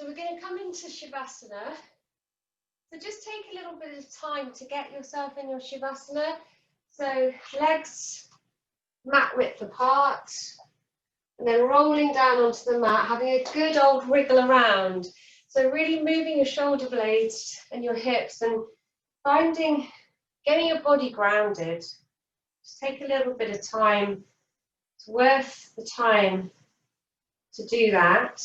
So we're going to come into Shavasana. So just take a little bit of time to get yourself in your Shavasana. So legs mat width apart, and then rolling down onto the mat, having a good old wriggle around. So really moving your shoulder blades and your hips and getting your body grounded. Just take a little bit of time. It's worth the time to do that.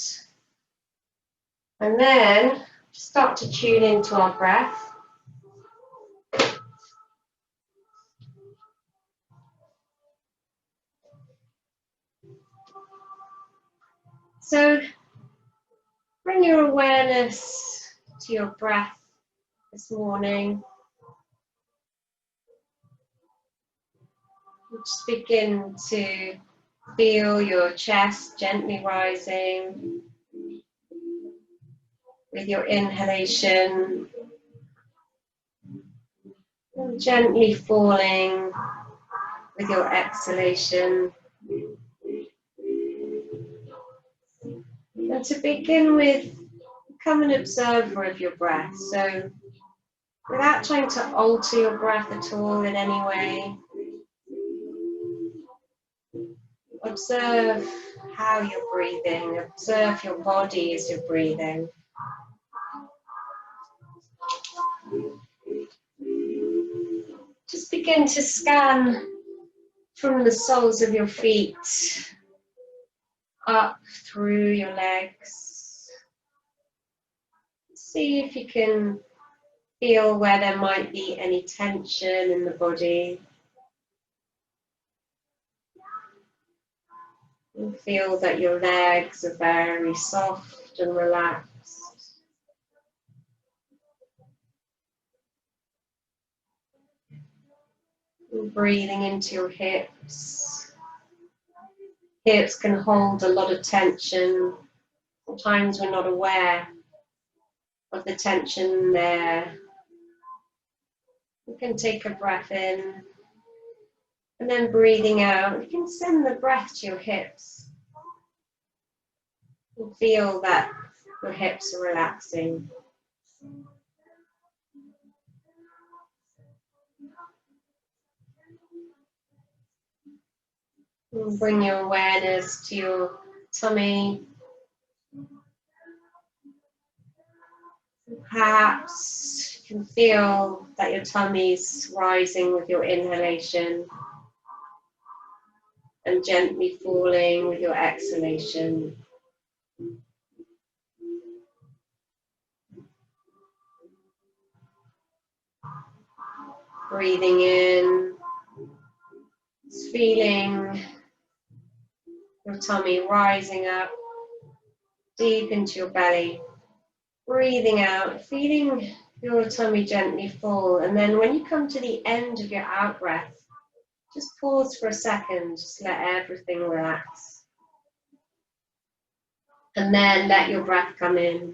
And then start to tune into our breath. So bring your awareness to your breath this morning. Just begin to feel your chest gently rising with your inhalation, and gently falling with your exhalation. And to begin with, become an observer of your breath. So without trying to alter your breath at all in any way, observe how you're breathing, observe your body as you're breathing. Just begin to scan from the soles of your feet up through your legs. See if you can feel where there might be any tension in the body. And feel that your legs are very soft and relaxed. And breathing into your hips. Hips can hold a lot of tension. Sometimes we're not aware of the tension there. You can take a breath in and then breathing out. You can send the breath to your hips and feel that your hips are relaxing. And bring your awareness to your tummy. Perhaps you can feel that your tummy's rising with your inhalation and gently falling with your exhalation. Breathing in, feeling your tummy rising up deep into your belly. Breathing out, feeling your tummy gently fall. And then when you come to the end of your out breath, just pause for a second, just let everything relax. And then let your breath come in.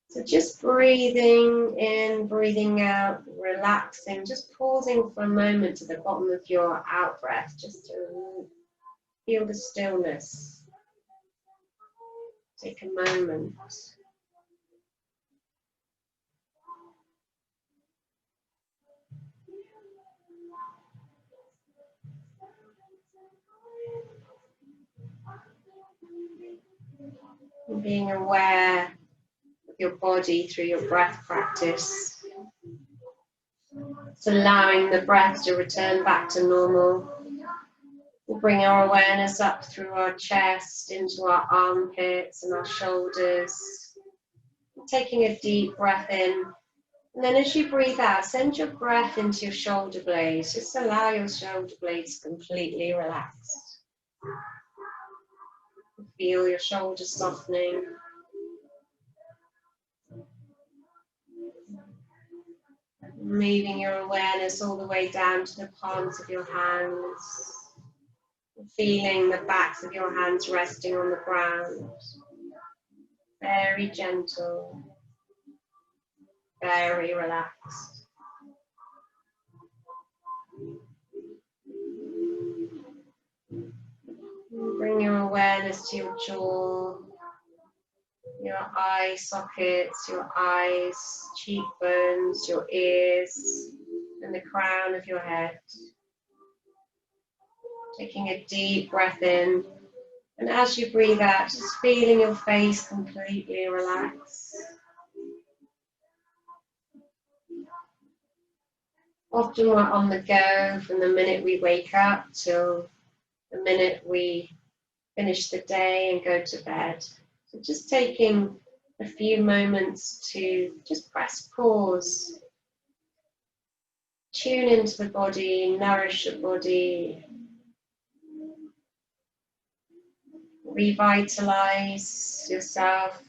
So just breathing in, breathing out, relaxing, just pausing for a moment to the bottom of your out breath, just to feel the stillness. Take a moment. And being aware of your body through your breath practice. It's allowing the breath to return back to normal. We'll bring our awareness up through our chest, into our armpits and our shoulders. Taking a deep breath in. And then as you breathe out, send your breath into your shoulder blades. Just allow your shoulder blades to completely relax. Feel your shoulders softening. Moving your awareness all the way down to the palms of your hands. Feeling the backs of your hands resting on the ground. Very gentle. Very relaxed. Bring your awareness to your jaw. your eye sockets, your eyes, cheekbones, your ears, and the crown of your head. Taking a deep breath in, and as you breathe out, just feeling your face completely relax. Often we're on the go from the minute we wake up till the minute we finish the day and go to bed. So just taking a few moments to just press pause, tune into the body, nourish the body, revitalize yourself,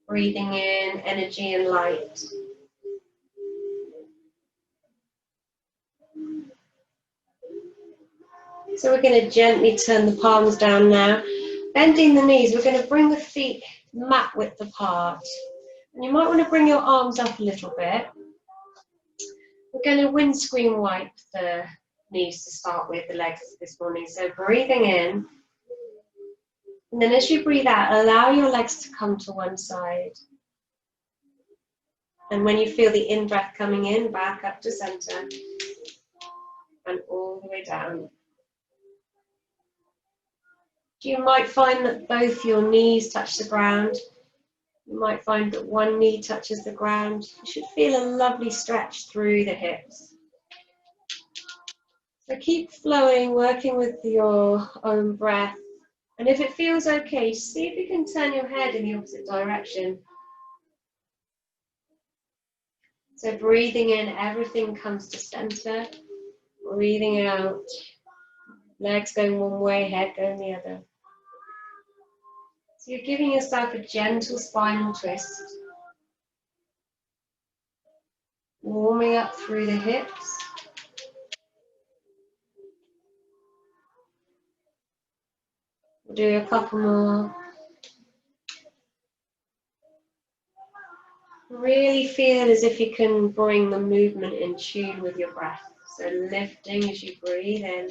breathing in energy and light. So we're going to gently turn the palms down now. Bending the knees, we're going to bring the feet mat width apart. And you might want to bring your arms up a little bit. We're going to windscreen wipe the knees to start with, the legs this morning. So breathing in. And then as you breathe out, allow your legs to come to one side. And when you feel the in-breath coming in, back up to center. And all the way down. You might find that both your knees touch the ground. You might find that one knee touches the ground. You should feel a lovely stretch through the hips. So keep flowing, working with your own breath. And if it feels okay, see if you can turn your head in the opposite direction. So breathing in, everything comes to center. Breathing out, legs going one way, head going the other. So you're giving yourself a gentle spinal twist. Warming up through the hips. We'll do a couple more. Really feel as if you can bring the movement in tune with your breath. So lifting as you breathe in.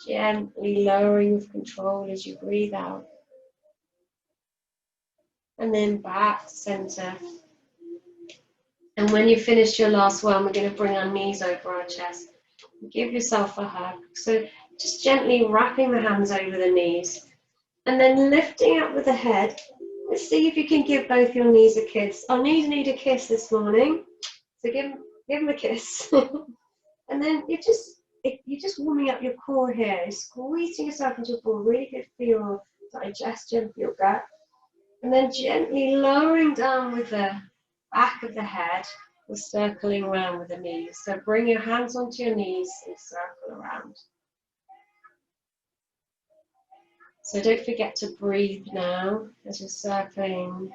Gently lowering with control as you breathe out. And then back to center. And when you finish your last one, we're going to bring our knees over our chest. Give yourself a hug. So just gently wrapping the hands over the knees. And then lifting up with the head. Let's see if you can give both your knees a kiss. Our knees need a kiss this morning. So give them a kiss. And then you're just warming up your core here. You're squeezing yourself into your core. Really good for your digestion, for your gut. And then gently lowering down with the back of the head. We're circling around with the knees. So bring your hands onto your knees and circle around. So don't forget to breathe now as you're circling.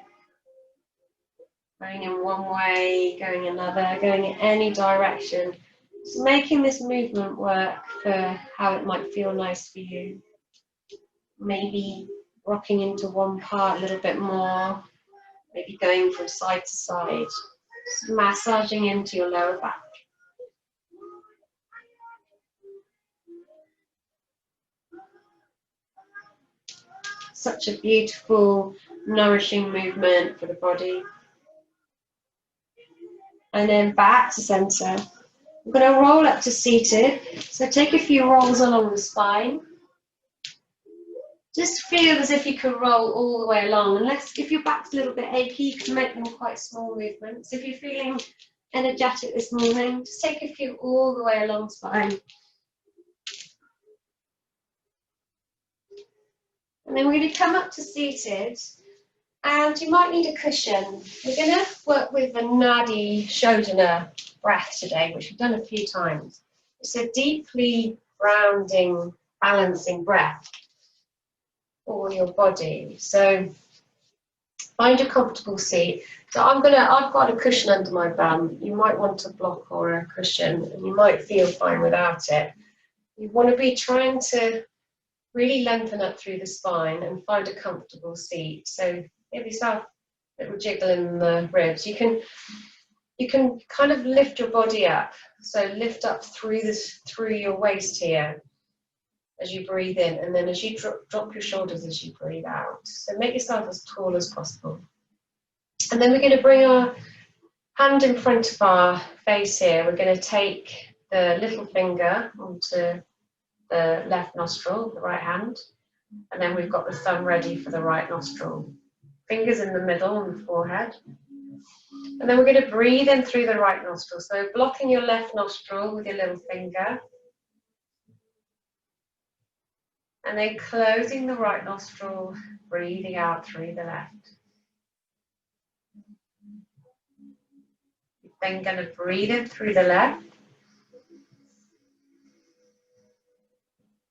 Going in one way, going another, going in any direction. Just making this movement work for how it might feel nice for you. Maybe rocking into one part a little bit more. Maybe going from side to side. Just massaging into your lower back. Such a beautiful, nourishing movement for the body. And then back to center. We're going to roll up to seated. So take a few rolls along the spine. Just feel as if you can roll all the way along. Unless if your back's a little bit achy, you can make them quite small movements. If you're feeling energetic this morning, just take a few all the way along the spine. And then we're going to come up to seated. And you might need a cushion. We're going to work with the Nadi Shodhana breath today, which we've done a few times. It's a deeply grounding, balancing breath for your body. So find a comfortable seat. So I've got a cushion under my bum. You might want a block or a cushion, and you might feel fine without it. You want to be trying to really lengthen up through the spine and find a comfortable seat. So give yourself a little jiggle in the ribs. You can kind of lift your body up. So lift up through your waist here. as you breathe in, and then as you drop your shoulders as you breathe out. So make yourself as tall as possible. And then we're going to bring our hand in front of our face here. We're going to take the little finger onto the left nostril, the right hand, and then we've got the thumb ready for the right nostril. Fingers in the middle on the forehead. And then we're going to breathe in through the right nostril. So blocking your left nostril with your little finger. And then closing the right nostril, breathing out through the left. Then going to breathe in through the left.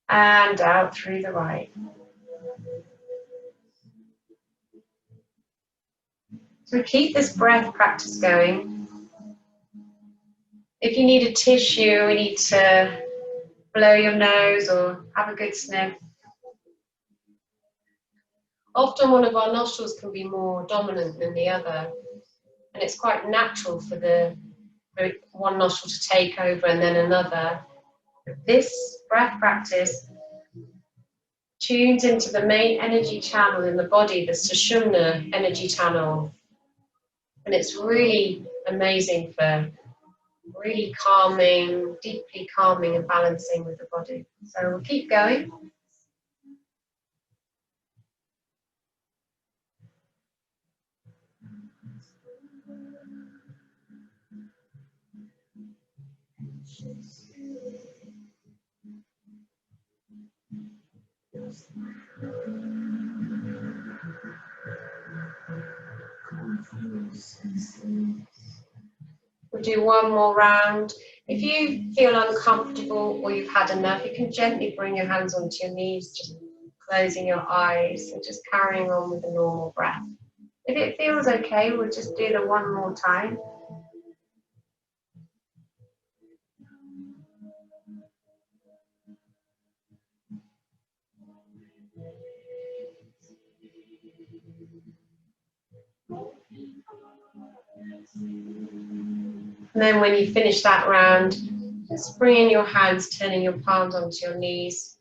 And out through the right. So keep this breath practice going. If you need a tissue or you need to blow your nose or have a good sniff, often one of our nostrils can be more dominant than the other, and it's quite natural for the one nostril to take over and then another. But this breath practice tunes into the main energy channel in the body, the Sushumna energy channel, and it's really amazing for really calming, deeply calming and balancing with the body. So we'll keep going. We'll do one more round. If you feel uncomfortable or you've had enough, you can gently bring your hands onto your knees, just closing your eyes and just carrying on with the normal breath. If it feels okay, we'll just do the one more time. And then when you finish that round, just bringing your hands, turning your palms onto your knees,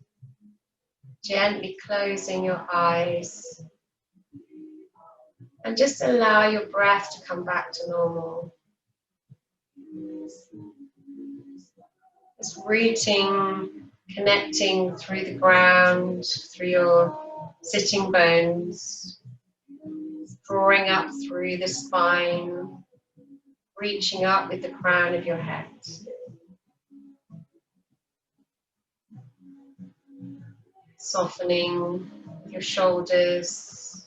gently closing your eyes, and just allow your breath to come back to normal. Just rooting, connecting through the ground, through your sitting bones, drawing up through the spine, reaching up with the crown of your head. Softening your shoulders.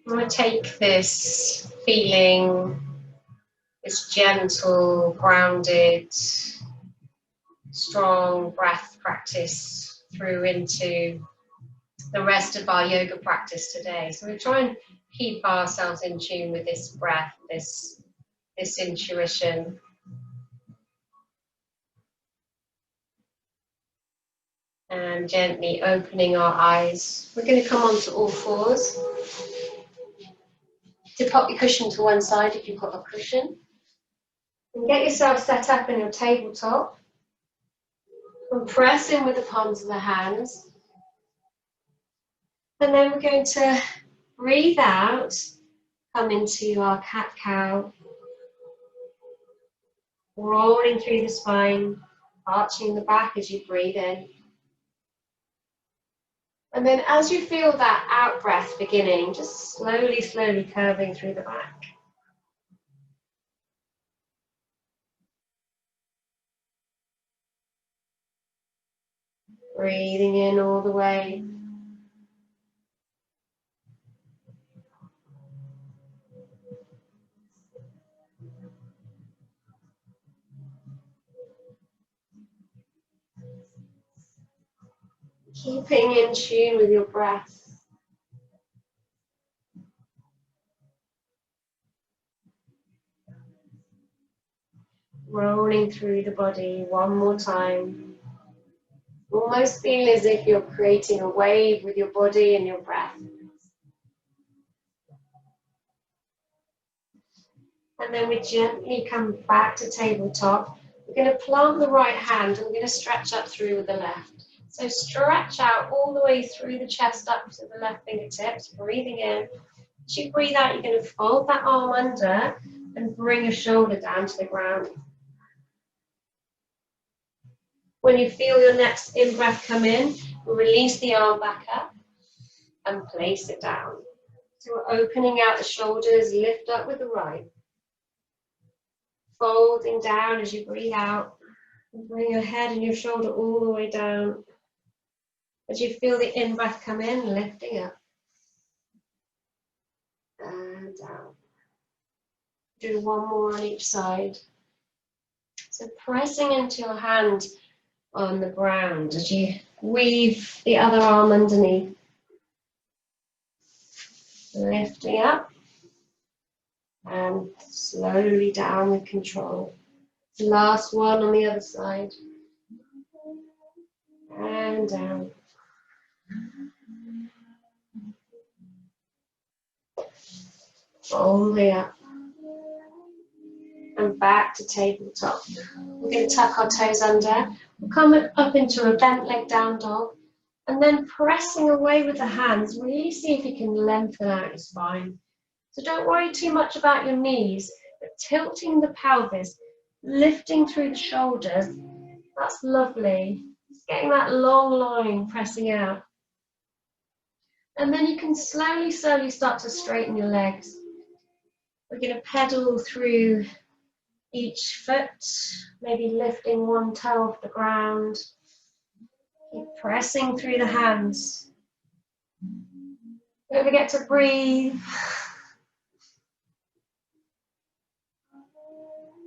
I'm going to take this feeling, this gentle, grounded, strong breath practice through into the rest of our yoga practice today. So we try and keep ourselves in tune with this breath, this intuition. And gently opening our eyes. We're going to come onto all fours. To pop your cushion to one side if you've got a cushion. And get yourself set up in your tabletop. And press in with the palms of the hands. And then we're going to breathe out, come into our cat-cow. Rolling through the spine, arching the back as you breathe in. And then as you feel that out breath beginning, just slowly, slowly curving through the back. Breathing in all the way. Keeping in tune with your breath. Rolling through the body one more time. Almost feeling as if you're creating a wave with your body and your breath. And then we gently come back to tabletop. We're going to plant the right hand and we're going to stretch up through with the left. So stretch out all the way through the chest up to the left fingertips, breathing in. As you breathe out, you're going to fold that arm under and bring your shoulder down to the ground. When you feel your next in-breath come in, release the arm back up and place it down. So we're opening out the shoulders, lift up with the right. Folding down as you breathe out. And bring your head and your shoulder all the way down. As you feel the in-breath come in, lifting up. And down. Do one more on each side. So pressing into your hand on the ground as you weave the other arm underneath. Lifting up and slowly down with control. Last one on the other side. And down. Folding up. And back to tabletop. We're going to tuck our toes under. We'll come up into a bent leg down dog. And then pressing away with the hands, really see if you can lengthen out your spine. So don't worry too much about your knees, but tilting the pelvis, lifting through the shoulders, that's lovely. Just getting that long line pressing out. And then you can slowly start to straighten your legs. We're going to pedal through each foot, maybe lifting one toe off the ground. Keep pressing through the hands. Don't forget to breathe.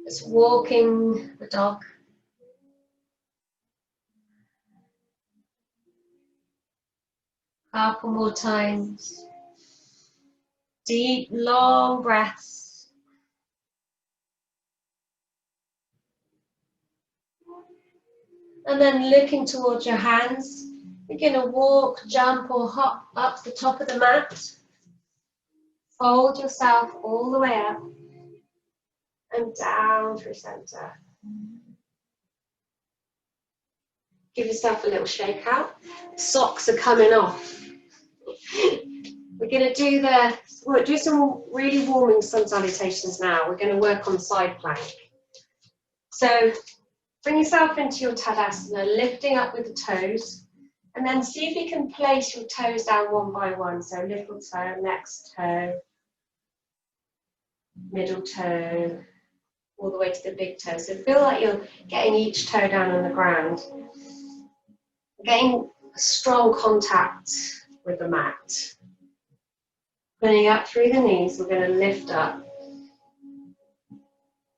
Just walking the dog. Couple more times. Deep, long breaths. And then looking towards your hands, you're going to walk, jump or hop up the top of the mat. Fold yourself all the way up and down through center. Give yourself a little shake out. Socks are coming off. We're going to do some really warming sun salutations now. We're going to work on side plank. So bring yourself into your Tadasana, lifting up with the toes, and then see if you can place your toes down one by one. So little toe, next toe, middle toe, all the way to the big toe. So feel like you're getting each toe down on the ground. Getting strong contact with the mat. Pulling up through the knees, we're going to lift up.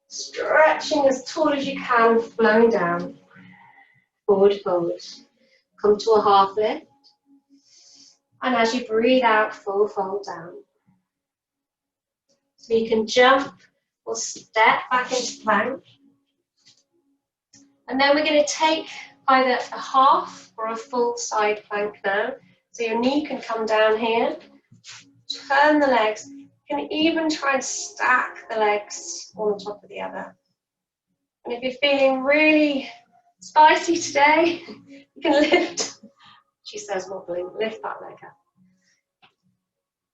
Stretching as tall as you can, flowing down. Forward fold. Come to a half lift. And as you breathe out, full fold down. So you can jump or step back into plank. And then we're going to take either a half or a full side plank now. So your knee can come down here. Turn the legs. You can even try and stack the legs one on top of the other. And if you're feeling really spicy today, you can lift, she says wobbling, lift that leg up.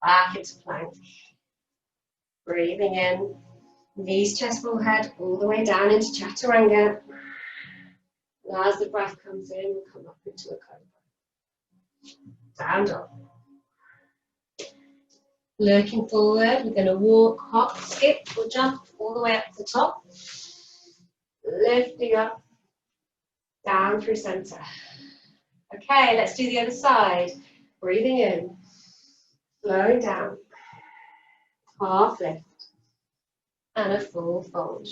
Back into plank. Breathing in, knees, chest, forehead, all the way down into chaturanga. And as the breath comes in, we'll come up into a cobra. Down dog. Looking forward, we're going to walk, hop, skip, or jump all the way up to the top. Lifting up, down through center. Okay, let's do the other side. Breathing in, flowing down, half lift, and a full fold.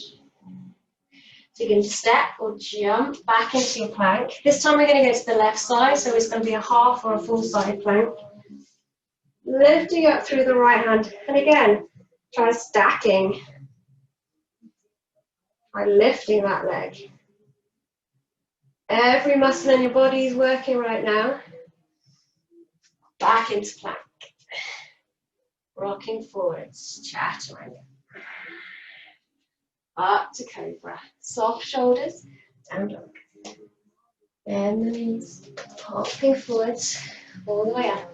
So you can step or jump back into your plank. This time we're going to go to the left side, so it's going to be a half or a full side plank. Lifting up through the right hand, and again, try stacking by lifting that leg. Every muscle in your body is working right now. Back into plank. Rocking forwards, chaturanga. Up to cobra. Soft shoulders, down dog. Bend the knees, hopping forwards, all the way up.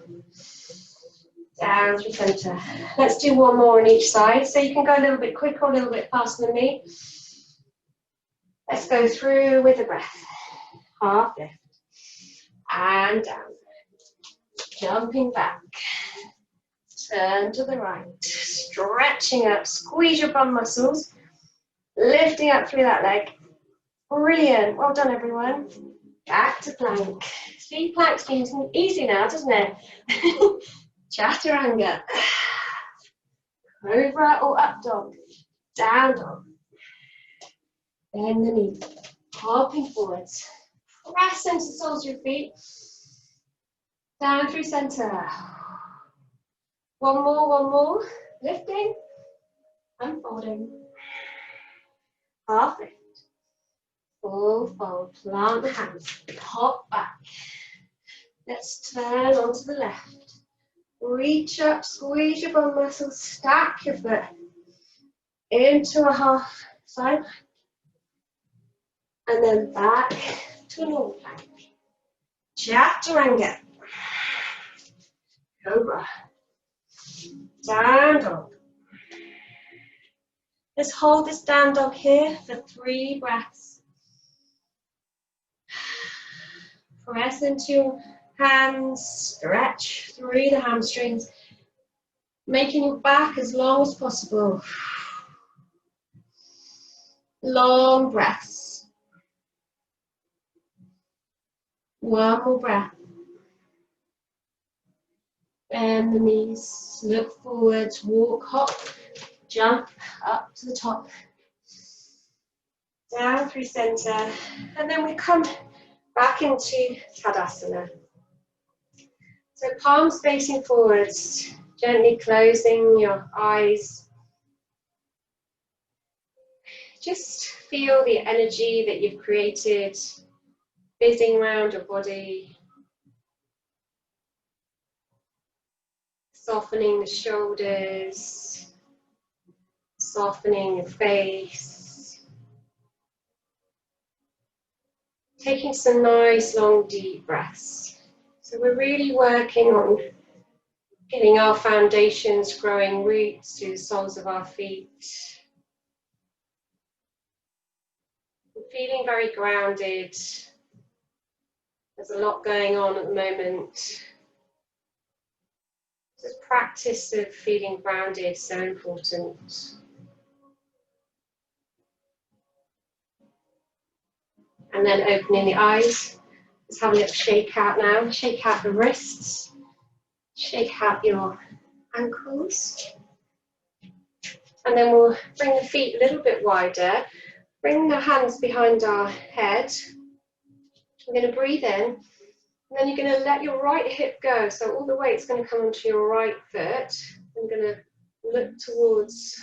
Down through centre. Let's do one more on each side. So you can go a little bit quicker or a little bit faster than me. Let's go through with the breath. Half lift. And down. Jumping back. Turn to the right. Stretching up. Squeeze your bum muscles. Lifting up through that leg. Brilliant. Well done, everyone. Back to plank. See, plank seems easy now, doesn't it? Chaturanga. Cobra or up dog. Down dog. Bend the knee. Hopping forwards. Press into the soles of your feet. Down through center. One more. Lifting. Unfolding. Half lift. Full fold. Plant the hands. Hop back. Let's turn onto the left. Reach up, squeeze your bum muscles, stack your foot into a half side and then back to a normal plank. Chaturanga. Cobra. Down dog. Let's hold this down dog here for 3 breaths. Press into your hands, stretch through the hamstrings, making your back as long as possible. Long breaths. One more breath. Bend the knees, look forwards, walk, hop, jump up to the top. Down through center, and then we come back into Tadasana. So palms facing forwards, gently closing your eyes. Just feel the energy that you've created, fizzing around your body. Softening the shoulders, softening your face. Taking some nice long deep breaths. So we're really working on getting our foundations growing roots through the soles of our feet. We're feeling very grounded. There's a lot going on at the moment. This practice of feeling grounded is so important. And then opening the eyes. Let's have a little shake out now. Shake out the wrists. Shake out your ankles. And then we'll bring the feet a little bit wider. Bring the hands behind our head. We're going to breathe in. And then you're going to let your right hip go. So all the weight's going to come onto your right foot. I'm going to look towards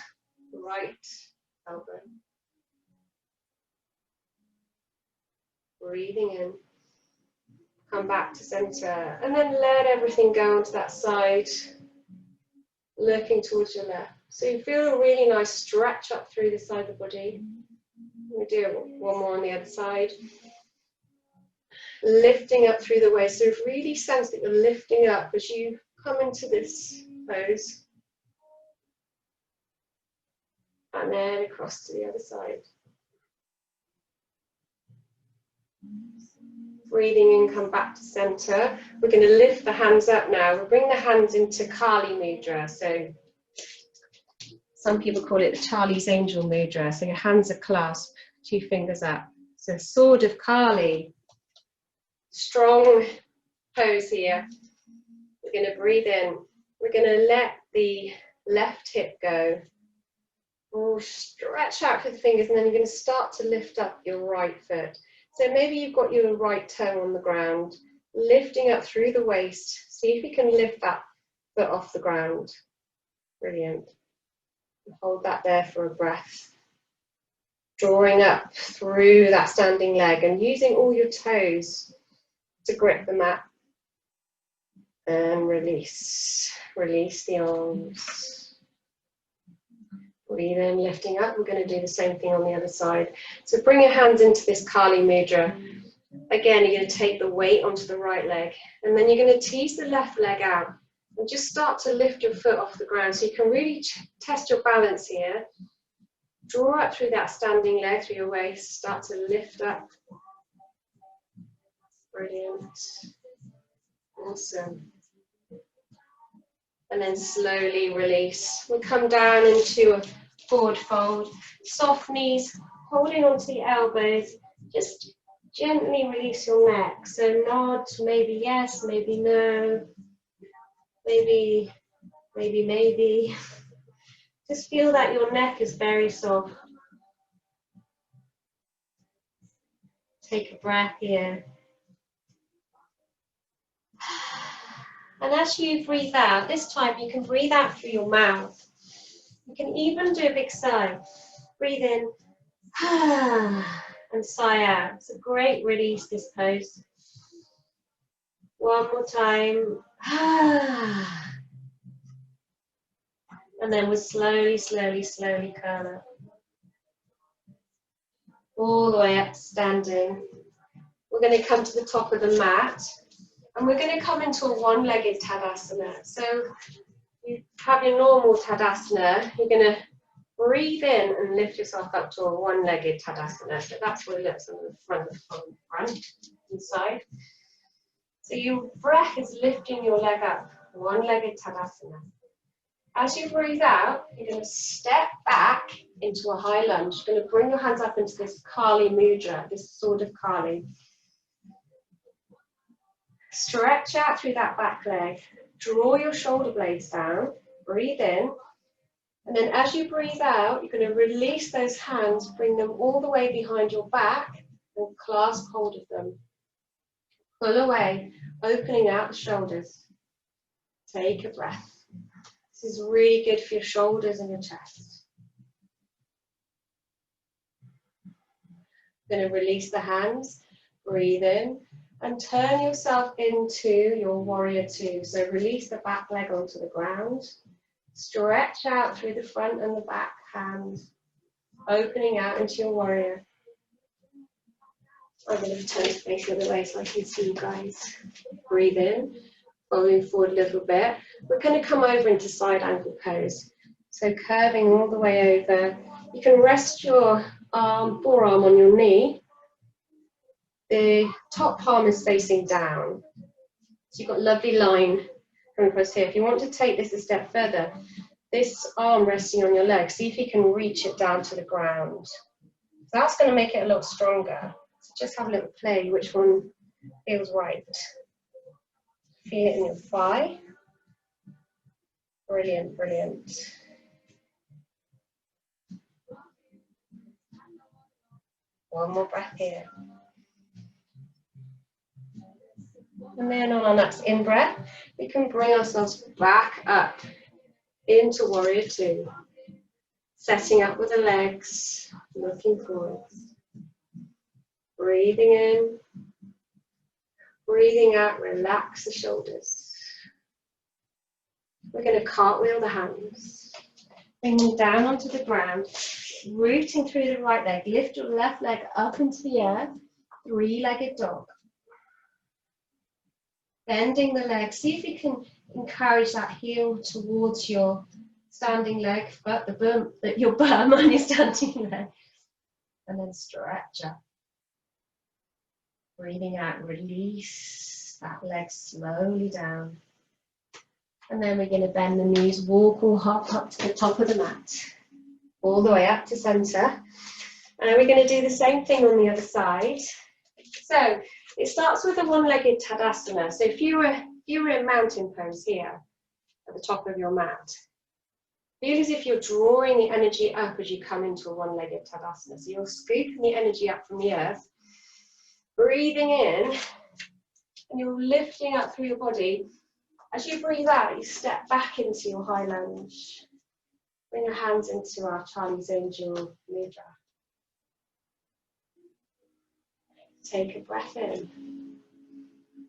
the right elbow. Breathing in. Come back to center. And then let everything go onto that side. Looking towards your left. So you feel a really nice stretch up through the side of the body. We'll do one more on the other side. Lifting up through the waist. So really sense that you're lifting up as you come into this pose. And then across to the other side. Breathing in, come back to center. We're going to lift the hands up now. We'll bring the hands into Kali Mudra. So some people call it the Charlie's Angel Mudra. So your hands are clasped, 2 fingers up. So Sword of Kali. Strong pose here. We're going to breathe in. We're going to let the left hip go. Oh, stretch out with the fingers, and then you're going to start to lift up your right foot. So maybe you've got your right toe on the ground, lifting up through the waist. See if you can lift that foot off the ground. Brilliant. Hold that there for a breath. Drawing up through that standing leg and using all your toes to grip the mat. And release. Release the arms. Breathe in, lifting up. We're going to do the same thing on the other side. So bring your hands into this Kali Mudra. Again, you're going to take the weight onto the right leg, and then you're going to tease the left leg out and just start to lift your foot off the ground. So you can really test your balance here. Draw up through that standing leg, through your waist. Start to lift up. Brilliant. Awesome. And then slowly release. We'll come down into a forward fold. Soft knees, holding onto the elbows. Just gently release your neck. So nod, maybe yes, maybe no. Maybe. Just feel that your neck is very soft. Take a breath here. And as you breathe out, this time you can breathe out through your mouth. You can even do a big sigh. Breathe in and sigh out. It's a great release, this pose. One more time. And then we'll slowly curl up. All the way up to standing. We're going to come to the top of the mat. And we're going to come into a one-legged Tadasana. So you have your normal Tadasana. You're going to breathe in and lift yourself up to a one-legged Tadasana. So that's what it looks on the front and side. So your breath is lifting your leg up, one-legged Tadasana. As you breathe out, you're going to step back into a high lunge. You're going to bring your hands up into this Kali Mudra, this sword of Kali. Stretch out through that back leg. Draw your shoulder blades down. Breathe in. And then as you breathe out, you're going to release those hands, bring them all the way behind your back and clasp hold of them. Pull away, opening out the shoulders. Take a breath. This is really good for your shoulders and your chest. You're going to release the hands. Breathe in. And turn yourself into your warrior two. So release the back leg onto the ground. Stretch out through the front and the back hands. Opening out into your warrior. I'm going to turn the face the other way so I can see you guys. Breathe in. Following forward a little bit. We're going to come over into side angle pose. So curving all the way over. You can rest your forearm on your knee. The top palm is facing down. So you've got a lovely line coming across here. If you want to take this a step further, this arm resting on your leg, see if you can reach it down to the ground. So that's going to make it a lot stronger. So just have a little play, which one feels right. Feel it in your thigh. Brilliant, brilliant. One more breath here. And then on our next in-breath, we can bring ourselves back up into warrior two. Setting up with the legs, looking forwards. Breathing in, breathing out, relax the shoulders. We're going to cartwheel the hands. Bring them down onto the ground, rooting through the right leg. Lift your left leg up into the air, three-legged dog. Bending the leg, see if you can encourage that heel towards your standing leg, but your bum on your standing leg. And then stretch up. Breathing out, release that leg slowly down. And then we're going to bend the knees, walk or hop up to the top of the mat. All the way up to center. And we're going to do the same thing on the other side. So it starts with a one-legged Tadasana. So if you were in mountain pose here at the top of your mat, feel as if you're drawing the energy up as you come into a one-legged Tadasana. So you're scooping the energy up from the earth, breathing in, and you're lifting up through your body. As you breathe out, you step back into your high lunge. Bring your hands into our Chinese Angel Mudra. Take a breath in.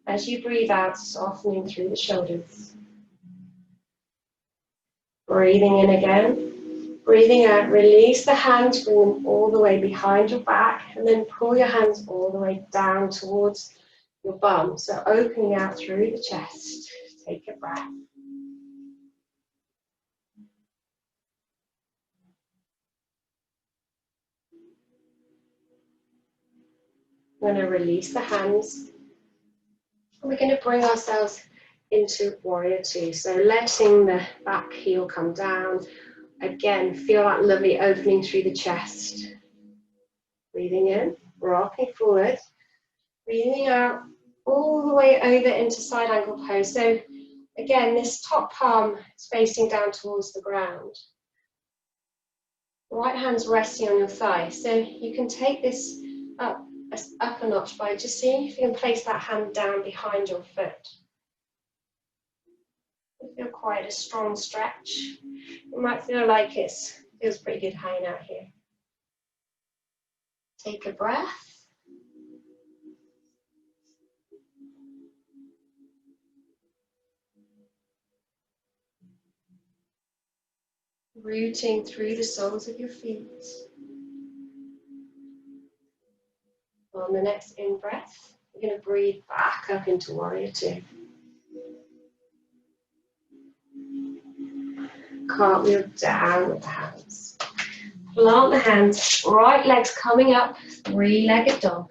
As you breathe out, softening through the shoulders. Breathing in again. Breathing out, release the hands, bring them all the way behind your back, and then pull your hands all the way down towards your bum. So opening out through the chest. Take a breath. We're going to release the hands. And we're going to bring ourselves into warrior two. So letting the back heel come down. Again, feel that lovely opening through the chest. Breathing in, rocking forward. Breathing out all the way over into side angle pose. So again, this top palm is facing down towards the ground. Right hand's resting on your thigh. So you can take this up a notch by just seeing if you can place that hand down behind your foot. You feel quite a strong stretch. You might feel like it feels pretty good hanging out here. Take a breath. Rooting through the soles of your feet. On the next in-breath, you're going to breathe back up into warrior two. Cartwheel down with the hands. Plant the hands, right leg's coming up, three-legged dog.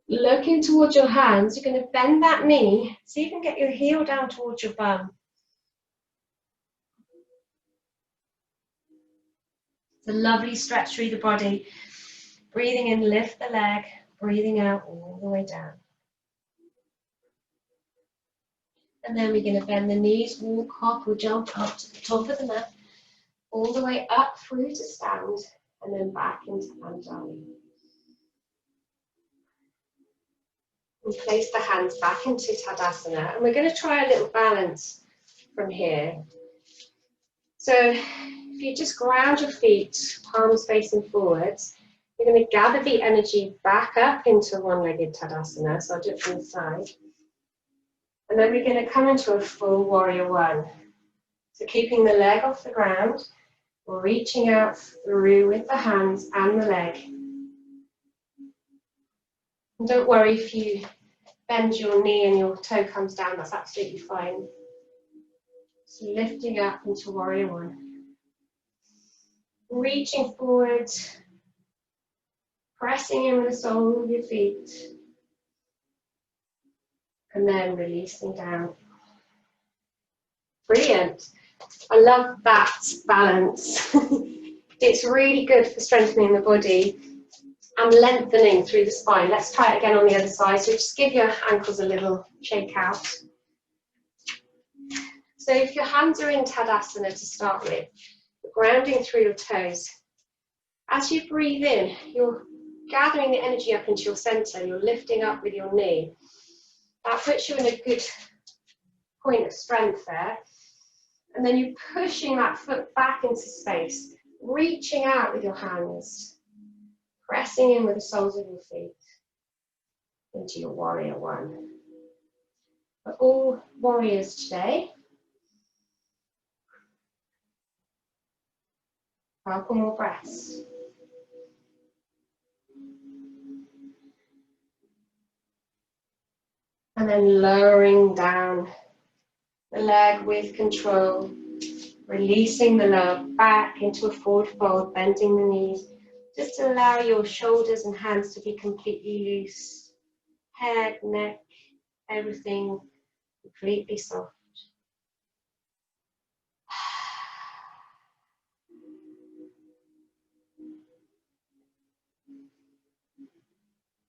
Looking towards your hands, you're going to bend that knee so you can get your heel down towards your bum. It's a lovely stretch through the body. Breathing in, lift the leg. Breathing out all the way down. And then we're going to bend the knees, walk, hop or jump up to the top of the mat, all the way up through to stand, and then back into Anjali. And place the hands back into Tadasana, and we're going to try a little balance from here. So if you just ground your feet, palms facing forwards, you're going to gather the energy back up into one-legged Tadasana, so I'll do it from the side. And then we're going to come into a full warrior one. So keeping the leg off the ground, reaching out through with the hands and the leg. And don't worry if you bend your knee and your toe comes down, that's absolutely fine. So lifting up into warrior one. Reaching forward, pressing in with the sole of your feet. And then releasing down. Brilliant. I love that balance. It's really good for strengthening the body and lengthening through the spine. Let's try it again on the other side. So just give your ankles a little shake out. So if your hands are in Tadasana to start with, grounding through your toes. As you breathe in, you're gathering the energy up into your center. You're lifting up with your knee. That puts you in a good point of strength there. And then you're pushing that foot back into space, reaching out with your hands, pressing in with the soles of your feet into your warrior one. We're all warriors today. A couple more breaths. And then lowering down the leg with control, releasing the lower back into a forward fold, bending the knees. Just allow your shoulders and hands to be completely loose. Head, neck, everything completely soft.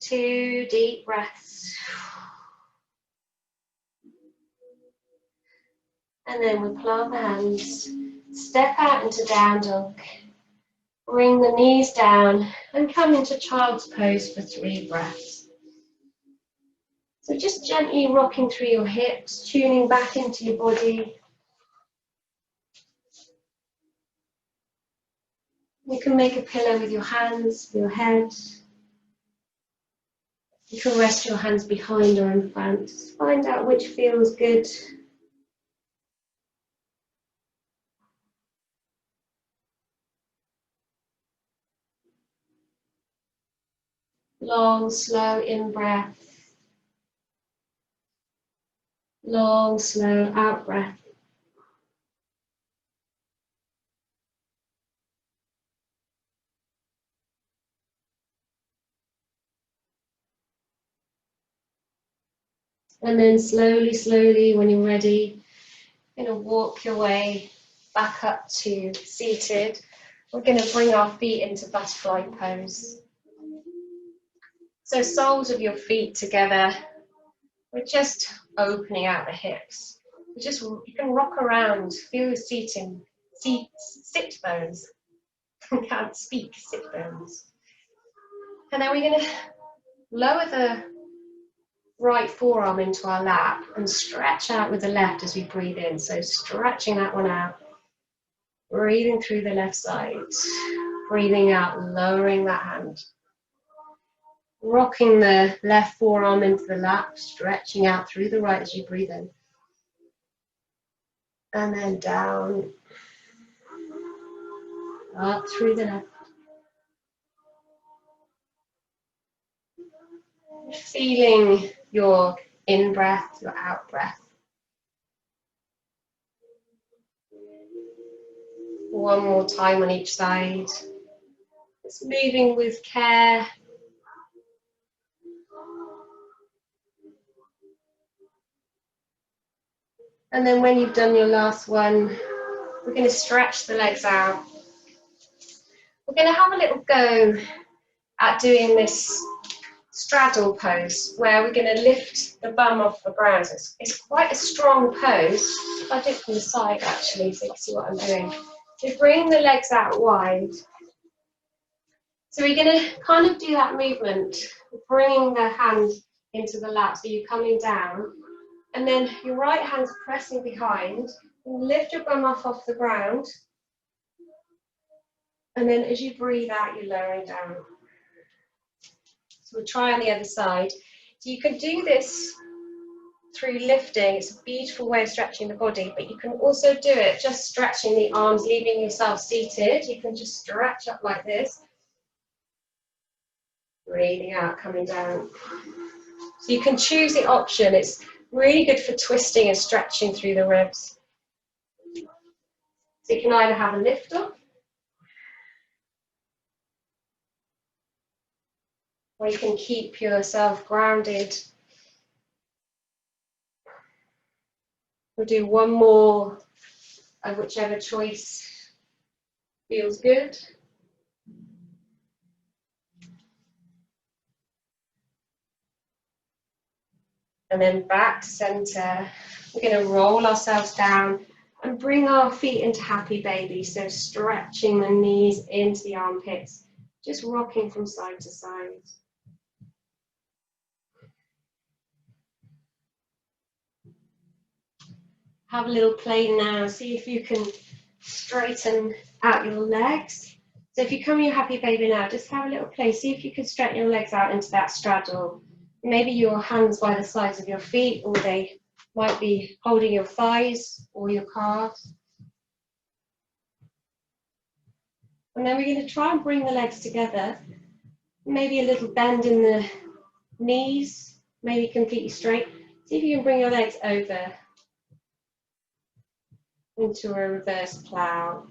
Two deep breaths. And then we plant the hands, step out into down dog, bring the knees down and come into child's pose for 3 breaths. So just gently rocking through your hips, tuning back into your body. You can make a pillow with your hands, your head. You can rest your hands behind or in front. Just find out which feels good. Long, slow in-breath. Long, slow out-breath. And then slowly, slowly, when you're ready, you're going to walk your way back up to seated. We're going to bring our feet into butterfly pose. So soles of your feet together. We're just opening out the hips. You can rock around, feel your sit bones. Can't speak, sit bones. And then we're going to lower the right forearm into our lap and stretch out with the left as we breathe in. So stretching that one out, breathing through the left side, breathing out, lowering that hand. Rocking the left forearm into the lap, stretching out through the right as you breathe in. And then down, up through the left. Feeling your in-breath, your out-breath. One more time on each side. Just moving with care. And then when you've done your last one, we're going to stretch the legs out. We're going to have a little go at doing this straddle pose where we're going to lift the bum off the ground. It's quite a strong pose. I do it from the side actually so you can see what I'm doing. So bring the legs out wide. So we're going to kind of do that movement, bringing the hand into the lap, so you're coming down, and then your right hand's pressing behind, and lift your bum off the ground, and then as you breathe out, you're lowering down. So we'll try on the other side. So you can do this through lifting. It's a beautiful way of stretching the body, but you can also do it just stretching the arms, leaving yourself seated. You can just stretch up like this. Breathing out, coming down. So you can choose the option. It's really good for twisting and stretching through the ribs. So you can either have a lift off, or you can keep yourself grounded. We'll do one more of whichever choice feels good. And then back to center. We're going to roll ourselves down and bring our feet into happy baby. So stretching the knees into the armpits, just rocking from side to side. Have a little play now. See if you can straighten out your legs. So if you come in your happy baby now, just have a little play. See if you can straighten your legs out into that straddle. Maybe your hands by the sides of your feet, or they might be holding your thighs or your calves. And then we're going to try and bring the legs together. Maybe a little bend in the knees, maybe completely straight. See if you can bring your legs over into a reverse plow.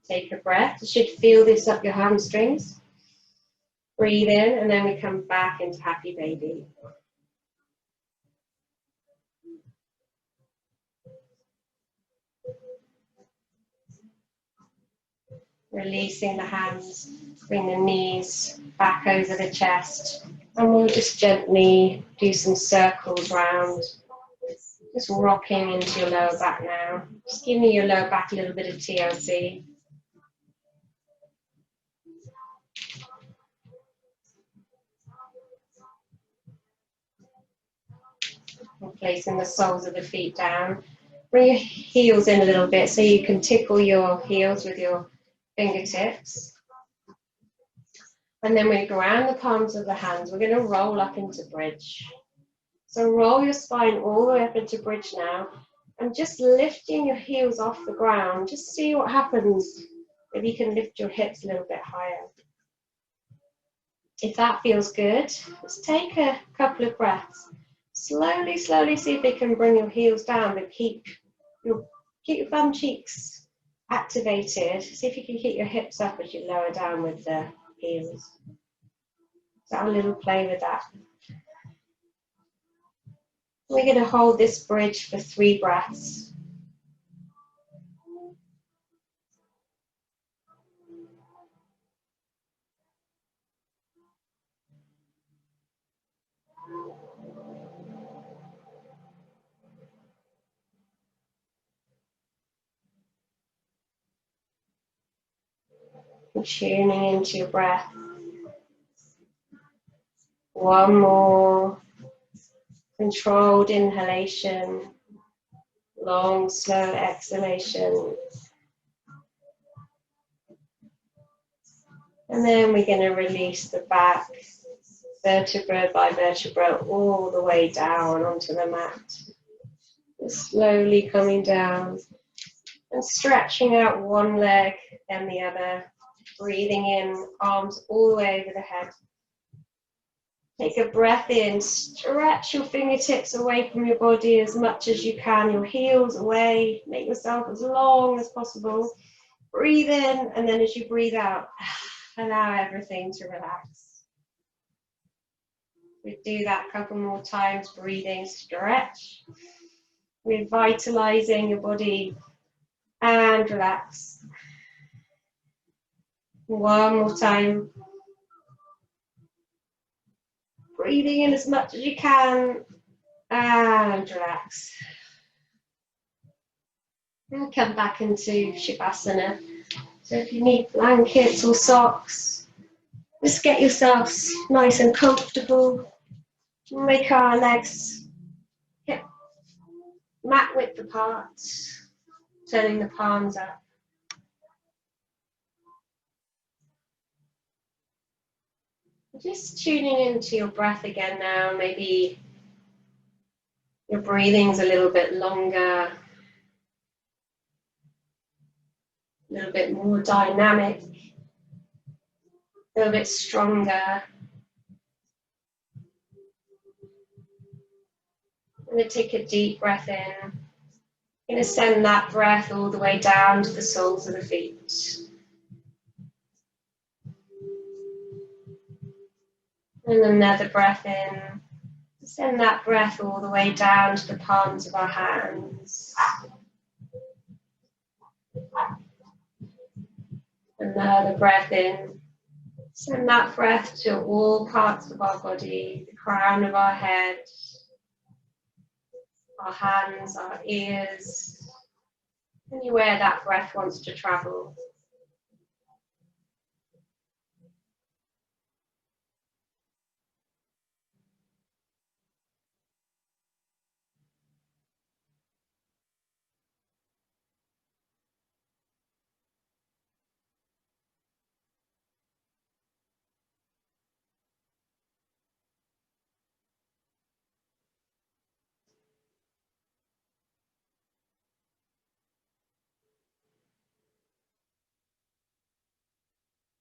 Take a breath. You should feel this up your hamstrings. Breathe in, and then we come back into happy baby. Releasing the hands, bring the knees back over the chest, and we'll just gently do some circles round. Just rocking into your lower back now. Just giving your lower back a little bit of TLC. And placing the soles of the feet down. Bring your heels in a little bit so you can tickle your heels with your fingertips. And then we ground the palms of the hands. We're going to roll up into bridge. So roll your spine all the way up into bridge now. And just lifting your heels off the ground. Just see what happens Maybe you can lift your hips a little bit higher. If that feels good, just take a couple of breaths. Slowly, slowly see if you can bring your heels down, but keep your bum cheeks activated. See if you can keep your hips up as you lower down with the heels. So have a little play with that. We're going to hold this bridge for 3 breaths. And tuning into your breath. One more controlled inhalation, long, slow exhalation. And then we're going to release the back, vertebra by vertebra, all the way down onto the mat. Just slowly coming down and stretching out one leg, then the other. Breathing in, arms all the way over the head. Take a breath in, stretch your fingertips away from your body as much as you can, your heels away, make yourself as long as possible. Breathe in, and then as you breathe out, allow everything to relax. We do that a couple more times, breathing, stretch. We're vitalizing your body and relax. One more time. Breathing in as much as you can and relax. And come back into Shavasana. So if you need blankets or socks, just get yourselves nice and comfortable. Make our legs hip mat width apart, turning the palms up. Just tuning into your breath again now. Maybe your breathing's a little bit longer, a little bit more dynamic, a little bit stronger. I'm going to take a deep breath in. I'm going to send that breath all the way down to the soles of the feet. And another breath in. Send that breath all the way down to the palms of our hands. Another breath in. Send that breath to all parts of our body, the crown of our head, our hands, our ears, anywhere that breath wants to travel.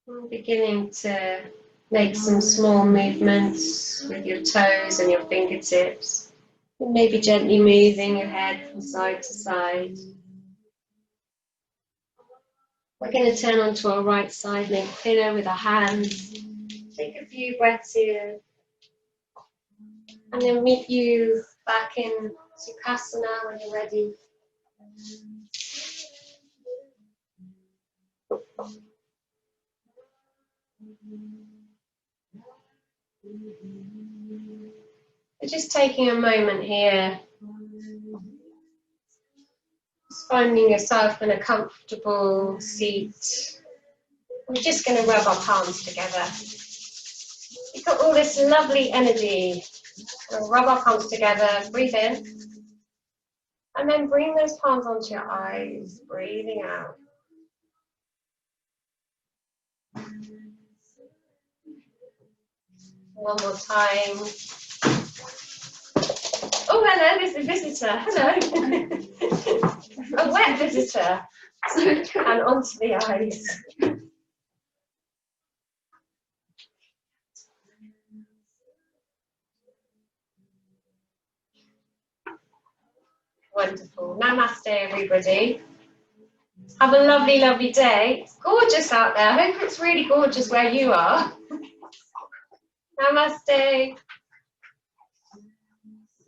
And beginning to make some small movements with your toes and your fingertips. And maybe gently moving your head from side to side. We're going to turn onto our right side, make a pillow with our hands. Take a few breaths here. And then meet you back in Sukhasana when you're ready. We're just taking a moment here. Just finding yourself in a comfortable seat. We're just going to rub our palms together. We've got all this lovely energy. We'll rub our palms together, breathe in. And then bring those palms onto your eyes, breathing out. One more time. Oh, hello, there's a visitor. Hello. A wet visitor. And onto the eyes. Wonderful. Namaste, everybody. Have a lovely, lovely day. It's gorgeous out there. I hope it's really gorgeous where you are. Namaste.